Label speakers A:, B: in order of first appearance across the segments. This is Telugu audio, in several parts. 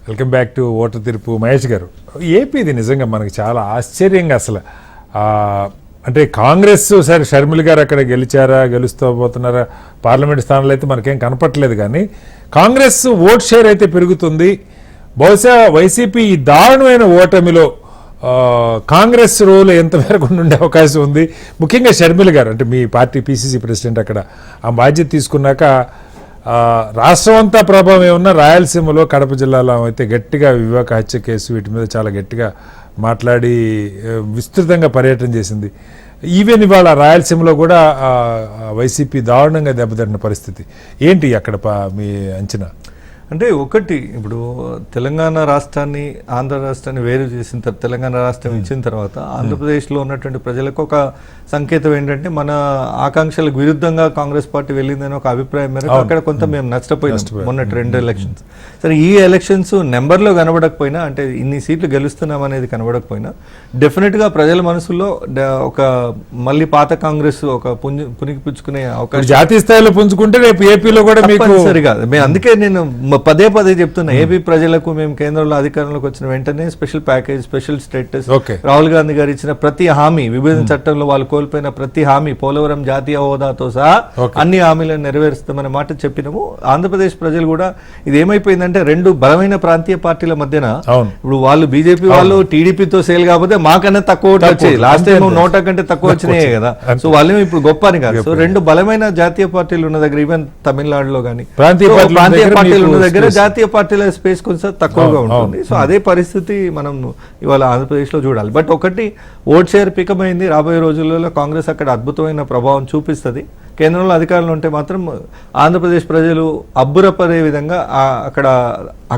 A: వెల్కమ్ బ్యాక్ టు ఓటర్ తీర్పు. మహేష్ గారు, ఏపీది నిజంగా మనకి చాలా ఆశ్చర్యంగా అసలు అంటే కాంగ్రెస్ సరే షర్మిల గారు అక్కడ గెలుస్తూ పోతున్నారా, పార్లమెంట్ స్థానాలు అయితే మనకేం కనపట్లేదు, కానీ కాంగ్రెస్ ఓట్ షేర్ అయితే పెరుగుతుంది. బహుశా వైసీపీ ఈ దారుణమైన ఓటమిలో కాంగ్రెస్ రోల్ ఎంతవరకు ఉండే అవకాశం ఉంది? ముఖ్యంగా షర్మిల గారు, అంటే మీ పార్టీ పిసిసి ప్రెసిడెంట్ అక్కడ ఆ బాధ్యత తీసుకున్నాక రాష్ట్రం అంతా ప్రభావం ఏమన్నా, రాయలసీమలో కడప జిల్లాలో అయితే గట్టిగా వివేక హత్య కేసు వీటి మీద చాలా గట్టిగా మాట్లాడి విస్తృతంగా పర్యటన చేసింది. ఈవెన్ ఇవాళ రాయలసీమలో కూడా వైసీపీ దారుణంగా దెబ్బతిన్న పరిస్థితి ఏంటి అక్కడ మీ అంచనా?
B: అంటే ఒకటి, ఇప్పుడు తెలంగాణ రాష్ట్రాన్ని ఆంధ్ర రాష్ట్రాన్ని వేరు చేసిన తర్వాత, తెలంగాణ రాష్ట్రం ఇచ్చిన తర్వాత ఆంధ్రప్రదేశ్లో ఉన్నటువంటి ప్రజలకు ఒక సంకేతం ఏంటంటే మన ఆకాంక్షలకు విరుద్ధంగా కాంగ్రెస్ పార్టీ వెళ్ళిందని ఒక అభిప్రాయం మేరకు అక్కడ కొంత మేము నష్టపోయినాం మొన్నటి 2 ఎలక్షన్స్. సరే, ఈ ఎలక్షన్స్ నెంబర్లో కనబడకపోయినా, అంటే ఇన్ని సీట్లు గెలుస్తున్నాం అనేది కనబడకపోయినా, డెఫినెట్గా ప్రజల మనసులో ఒక మళ్ళీ పాత కాంగ్రెస్ ఒక పునికి పుచ్చుకునే అవకాశం,
A: జాతీయ స్థాయిలో పుంజుకుంటే రేపు ఏపీలో కూడా మీకు
B: సరిగా. అందుకే నేను పదే చెప్తున్నా, ఏపీ ప్రజలకు మేము కేంద్రంలో అధికారంలోకి వచ్చిన వెంటనే special package, special status, Rahul Gandhi గారు ఇచ్చిన ప్రతి హామీ, విభజన చట్టంలో వాళ్ళు కోల్పోయిన ప్రతి హామీ, పోలవరం జాతీయ హోదాతో సహా అన్ని హామీలను నెరవేరుస్తామనే మాట చెప్పినాము. ఆంధ్రప్రదేశ్ ప్రజలు కూడా ఇది ఏమైపోయిందంటే 2 బలమైన ప్రాంతీయ పార్టీల మధ్యన, ఇప్పుడు వాళ్ళు బీజేపీ వాళ్ళు టీడీపీతో సేల్ కాకపోతే మాకన్నా తక్కువ ఓట్లు వచ్చాయి, లాస్ట్ టైం 100 కంటే తక్కువ వచ్చినాయి కదా, సో వాళ్ళు ఇప్పుడు గొప్ప అని కాదు. సో 2 బలమైన జాతీయ పార్టీలు ఉన్న దగ్గర, ఈవెన్ తమిళనాడులో కానీ ప్రాంతీయ పార్టీలు ఉన్న దగ్గర జాతీయ పార్టీల స్పేస్ కొంచెం తక్కువగా ఉంటుంది. సో అదే పరిస్థితి మనం ఇవాళ ఆంధ్రప్రదేశ్లో చూడాలి. బట్ ఒకటి, ఓట్ షేర్ పికమైంది. రాబోయే రోజులలో కాంగ్రెస్ అక్కడ అద్భుతమైన ప్రభావం చూపిస్తుంది. కేంద్రంలో అధికారులు ఉంటే మాత్రం ఆంధ్రప్రదేశ్ ప్రజలు అబ్బురపడే విధంగా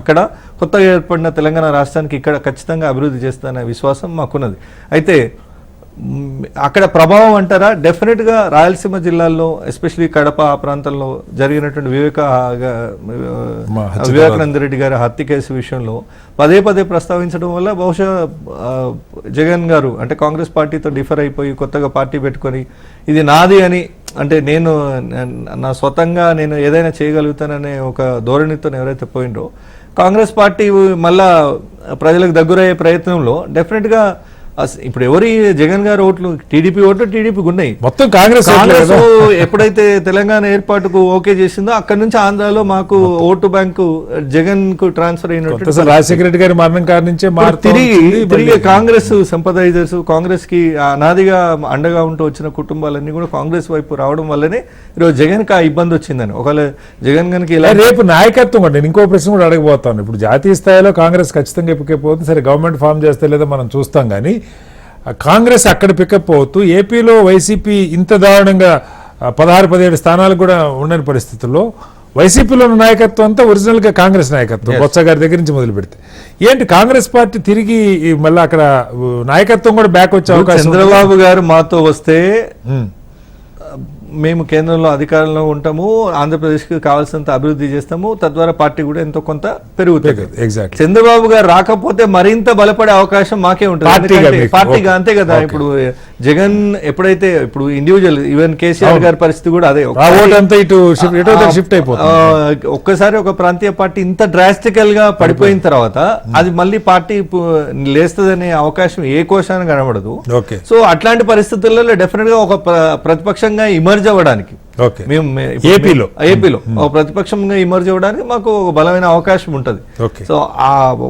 B: అక్కడ కొత్తగా ఏర్పడిన తెలంగాణ రాష్ట్రానికి ఇక్కడ ఖచ్చితంగా అభివృద్ధి చేస్తారనే విశ్వాసం మాకున్నది. అయితే అక్కడ ప్రభావం అంటారా, డెఫినెట్గా రాయలసీమ జిల్లాల్లో, ఎస్పెషలీ కడప ఆ ప్రాంతంలో జరిగినటువంటి వివేకానంద రెడ్డి గారి హత్య కేసు విషయంలో పదే ప్రస్తావించడం వల్ల బహుశా జగన్ గారు అంటే కాంగ్రెస్ పార్టీతో డిఫర్ అయిపోయి కొత్తగా పార్టీ పెట్టుకొని ఇది నాది అని, అంటే నా స్వతంగా నేను ఏదైనా చేయగలుగుతాననే ఒక ధోరణితో ఎవరైతే పోయిండ్రో, కాంగ్రెస్ పార్టీ మళ్ళా ప్రజలకు దగ్గరయ్యే ప్రయత్నంలో డెఫినెట్గా ఇప్పుడు ఎవరి జగన్ గారు ఓట్లు, టీడీపీ ఓట్లు టీడీపీకి ఉన్నాయి, మొత్తం కాంగ్రెస్ ఎప్పుడైతే తెలంగాణ ఏర్పాటుకు ఓకే చేసిందో అక్కడ నుంచి ఆంధ్రాలో మాకు ఓటు బ్యాంకు జగన్ కు ట్రాన్స్ఫర్ అయినట్టు,
A: రాజశేఖర రెడ్డి గారి మరణం కారణం నుంచే
B: తిరిగి కాంగ్రెస్ సింపథైజర్స్, కాంగ్రెస్ కి అనాదిగా అండగా ఉంటూ వచ్చిన కుటుంబాలన్నీ కూడా కాంగ్రెస్ వైపు రావడం వల్లనే ఈరోజు జగన్ కి ఆ ఇబ్బంది వచ్చిందని. ఒకవేళ జగన్ గనికి ఇలా
A: రేపు నాయకత్వం కూడా, నేను ఇంకో ప్రశ్న కూడా అడగబోతాను. ఇప్పుడు జాతీయ స్థాయిలో కాంగ్రెస్ ఖచ్చితంగా పికప్ అవుతుంది, సరే గవర్నమెంట్ ఫామ్ చేస్తే లేదో మనం చూస్తాం, కానీ కాంగ్రెస్ అక్కడ పికప్ అవుతూ ఏపీలో వైసీపీ ఇంత దారుణంగా 16-17 స్థానాలు కూడా ఉండని పరిస్థితుల్లో వైసీపీలో ఉన్న నాయకత్వం అంతా ఒరిజినల్గా కాంగ్రెస్ నాయకత్వం, బొత్స గారి దగ్గర నుంచి మొదలు పెడితే ఏంటి కాంగ్రెస్ పార్టీ తిరిగి మళ్ళీ అక్కడ నాయకత్వం కూడా బ్యాక్ వచ్చే అవకాశం?
B: చంద్రబాబు గారు మాతో వస్తే మేము కేంద్రంలో అధికారంలో ఉంటాము, ఆంధ్రప్రదేశ్కి కావాల్సినంత అభివృద్ధి చేస్తాము, తద్వారా పార్టీ కూడా ఎంతో కొంత పెరుగుతుంది. చంద్రబాబు గారు రాకపోతే మరింత బలపడే అవకాశం మాకే ఉంటుంది, పార్టీగా. అంతే కదా, ఇప్పుడు జగన్ ఎప్పుడైతే ఇప్పుడు ఇండివిజువల్, ఈవెన్ కేసీఆర్ గారి పరిస్థితి కూడా అదే, ఒక్కసారి ఒక ప్రాంతీయ పార్టీ ఇంత డ్రాస్టికల్ గా పడిపోయిన తర్వాత అది మళ్ళీ పార్టీ లేస్తుందనే అవకాశం ఏ కోశాన్ని కనబడదు. సో అట్లాంటి పరిస్థితులలో డెఫినెట్ గా ఒక ప్రతిపక్షంగా ఇమర్జ్ అవ్వడానికి, మేము ఏపీలో ప్రతిపక్షంగా ఇమర్జ్ అవ్వడానికి మాకు ఒక బలమైన అవకాశం ఉంటుంది. సో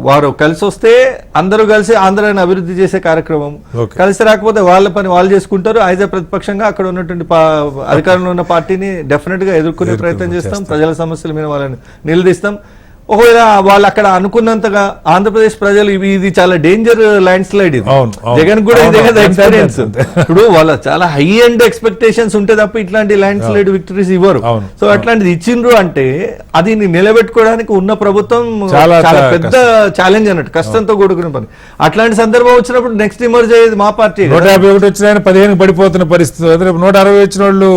B: వారు కలిసి వస్తే అందరూ కలిసి ఆంధ్రాని అభివృద్ధి చేసే కార్యక్రమం, కలిసి రాకపోతే వాళ్ళ పని వాళ్ళు చేసుకుంటారు. యాజ్ ఎ ప్రతిపక్షంగా అక్కడ ఉన్నటువంటి అధికారంలో ఉన్న పార్టీని డెఫినెట్ గా ఎదుర్కొనే ప్రయత్నం చేస్తాం, ప్రజల సమస్యల మీద వాళ్ళని నిలదీస్తాం. ఒకవేళ వాళ్ళు అక్కడ అనుకున్నంతగా ఆంధ్రప్రదేశ్ ప్రజలు ఇది చాలా డేంజర్ ల్యాండ్ స్లైడ్, ఇది జగన్ కూడా ఇదే కదా ఎక్స్పీరియన్స్. ఇప్పుడు వాళ్ళ చాలా హై ఎండ్ ఎక్స్పెక్టేషన్స్ ఉంటే తప్ప ఇట్లాంటి ల్యాండ్ స్లైడ్ విక్టరీస్ ఇవ్వరు. సో అట్లాంటిది ఇచ్చిండ్రు అంటే అది నిలబెట్టుకోవడానికి ఉన్న ప్రభుత్వం చాలా పెద్ద ఛాలెంజ్ అన్నట్టు, కష్టంతో కూడుకున్న పని. అట్లాంటి సందర్భం వచ్చినప్పుడు నెక్స్ట్ ఇమర్జ్ అయ్యేది మా పార్టీ.
A: 151 వచ్చిన 15 పడిపోతున్న పరిస్థితి, 160 వచ్చిన వాళ్ళు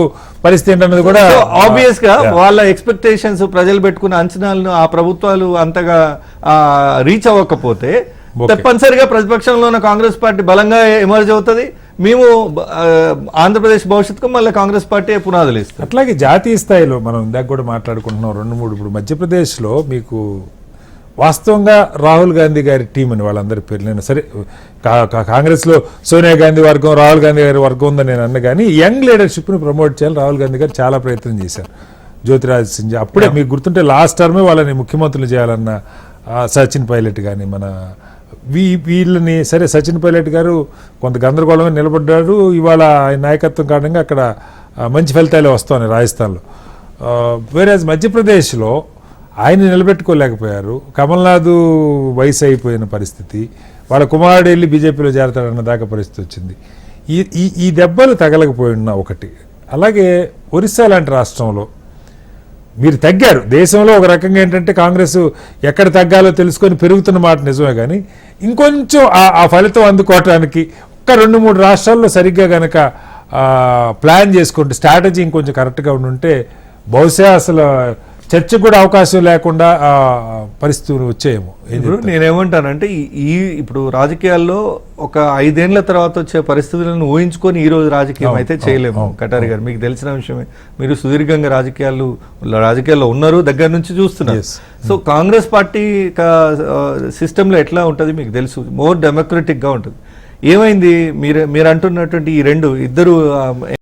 A: పరిస్థితి ఏంటన్నది కూడా
B: ఆబ్వియస్ గా వాళ్ళ ఎక్స్పెక్టేషన్స్, ప్రజలు పెట్టుకున్న అంచనాలను ఆ ప్రభుత్వాలు అంతగా రీచ్ అవ్వకపోతే తప్పనిసరిగా ప్రతిపక్షంలో ఉన్న కాంగ్రెస్ పార్టీ బలంగా ఎమర్జ్ అవుతుంది. మేము ఆంధ్రప్రదేశ్ భవిష్యత్తుకు మళ్ళీ కాంగ్రెస్ పార్టీ పునాదులు ఇస్తాం.
A: అట్లాగే జాతీయ స్థాయిలో మనం ఇందాక కూడా మాట్లాడుకుంటున్నాం 2-3. ఇప్పుడు మధ్యప్రదేశ్లో మీకు వాస్తవంగా రాహుల్ గాంధీ గారి టీం అని వాళ్ళందరి పేరు నేను సరే కాంగ్రెస్లో సోనియా గాంధీ వర్గం రాహుల్ గాంధీ గారి వర్గం ఉందని నేను అన్న కానీ యంగ్ లీడర్షిప్ని ప్రమోట్ చేయాలి రాహుల్ గాంధీ గారు చాలా ప్రయత్నం చేశారు. జ్యోతిరాజ్ సింధ్యా అప్పుడే మీకు గుర్తుంటే లాస్ట్ టర్మే వాళ్ళని ముఖ్యమంత్రులు చేయాలన్న సచిన్ పైలట్ కానీ మన వీళ్ళని సరే సచిన్ పైలట్ గారు కొంత గందరగోళంగా నిలబడ్డారు. ఇవాళ ఆయన నాయకత్వం కారణంగా అక్కడ మంచి ఫలితాలే వస్తాయి రాజస్థాన్లో. వేరే మధ్యప్రదేశ్లో ఆయన నిలబెట్టుకోలేకపోయారు. కమల్నాథ్ వయసు అయిపోయిన పరిస్థితి, వాళ్ళ కుమారుడు వెళ్ళి బీజేపీలో చేరతాడన్న దాకా పరిస్థితి వచ్చింది. ఈ దెబ్బలు తగలకపోయిన ఒకటి. అలాగే ఒరిస్సా లాంటి రాష్ట్రంలో మీరు తగ్గారు. దేశంలో ఒక రకంగా ఏంటంటే కాంగ్రెస్ ఎక్కడ తగ్గాలో తెలుసుకొని పెరుగుతున్న మాట నిజమే, కానీ ఇంకొంచెం ఆ ఫలితం అందుకోవటానికి ఒక్క 2-3 రాష్ట్రాల్లో సరిగ్గా కనుక ప్లాన్ చేసుకుంటే స్ట్రాటజీ ఇంకొంచెం కరెక్ట్గా ఉండుంటే బహుశా అసలు చర్చకు కూడా అవకాశం లేకుండా పరిస్థితులు వచ్చాయేమో.
B: ఇప్పుడు నేనేమంటానంటే ఇప్పుడు రాజకీయాల్లో ఒక 5 ఏళ్ల తర్వాత వచ్చే పరిస్థితులను ఊహించుకొని ఈ రోజు రాజకీయం అయితే చేయలేము. కటారి గారు మీకు తెలిసిన విషయమే, మీరు సుదీర్ఘంగా రాజకీయాల్లో ఉన్నారు, దగ్గర నుంచి చూస్తున్నారు. సో కాంగ్రెస్ పార్టీ సిస్టంలో ఎట్లా ఉంటుంది మీకు తెలుసు, మోర్ డెమోక్రటిక్ గా ఉంటుంది. ఏమైంది మీరు అంటున్నటువంటి ఈ ఇద్దరు